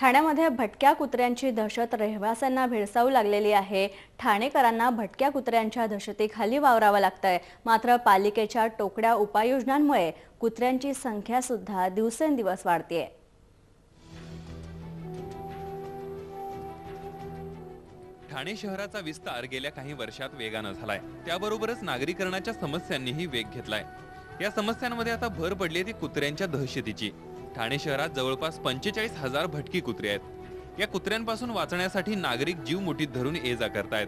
ठाण्यामध्ये भटक्या कुत्र्यांची दहशत रहिवाशांना भेडसावू लागलेली आहे। ठाणेकरांना भटक्या कुत्र्यांच्या दहशतीखाली वावरावं लागतंय। मात्र पालिकेच्या टोकड्या उपाययोजनांमुळे कुत्र्यांची संख्या सुद्धा दिवसेंदिवस वाढतेय। ठाणे शहराचा विस्तार गेल्या काही वर्षात वेगाने झालाय। त्याबरोबरच नागरीकरणाच्या समस्यांनीही वेग घेतलाय। या समस्यांमध्ये आता भर पडली ती कुत्र्यांच्या दहशतीची। ठाणे शहरात जवळपास 45,000 भटकी कुत्रे आहेत। या कुत्र्यांपासून वाचण्यासाठी नागरिक जीव मुठीत धरून ये-जा करतायत।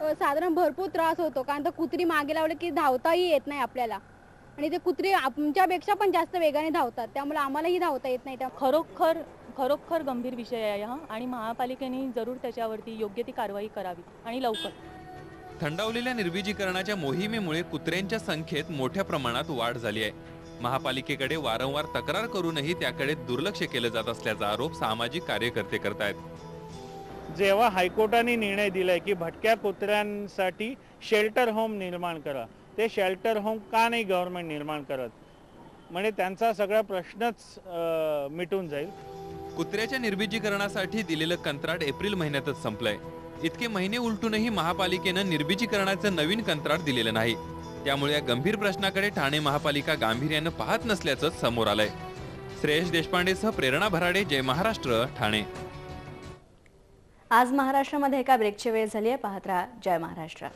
साधारण भरपूर त्रास होतो, कारण तर कुत्री मागे लावले की धावताही येत नाही आपल्याला, आणि ते कुत्री आमच्यापेक्षा पण जास्त वेगाने धावतात, त्यामुळे आम्हालाही धावता येत नाही। खरोखर गंभीर विषय आहे हा, आणि महापालिकेने जरूर त्याच्यावरती योग्य ती कारवाई करावी आणि लवकर। थंडावलेल्या निर्बीजीकरणाच्या मोहिमेमुळे कुत्र्यांच्या संख्येत मोठ्या प्रमाणात वाढ झाली आहे। महापालिकेकडे वारंवार तक्रार करूनही त्याकडे दुर्लक्ष केलं जात असल्याचा आरोप सामाजिक कार्यकर्ते करतायत। जेव्हा हायकोर्टाने निर्णय दिलाय की भटक्या कुत्र्यांसाठी शेल्टर होम निर्माण करा, ते शेल्टर होम का नाही गव्हर्नमेंट निर्माण करत, म्हणजे त्यांचा सगळा प्रश्नच मिटून जाईल। कुत्र्याच्या निर्बीजीकरणासाठी दिलेलं कंत्राट एप्रिल महिन्यातच संपलंय। इतके महिने उलटूनही महापालिकेनं निर्बीजीकरणाचं नवीन कंत्राट दिलेलं नाही। त्यामुळे या गंभीर प्रश्नाकडे ठाणे महापालिका गांभीर्यानं पाहत नसल्याचं समोर आलंय। श्रेयश देशपांडेसह प्रेरणा भराडे, जय महाराष्ट्र, ठाणे। आज महाराष्ट्रामध्ये एका ब्रेकची वेळ झाली आहे। पाहत राहा जय महाराष्ट्र।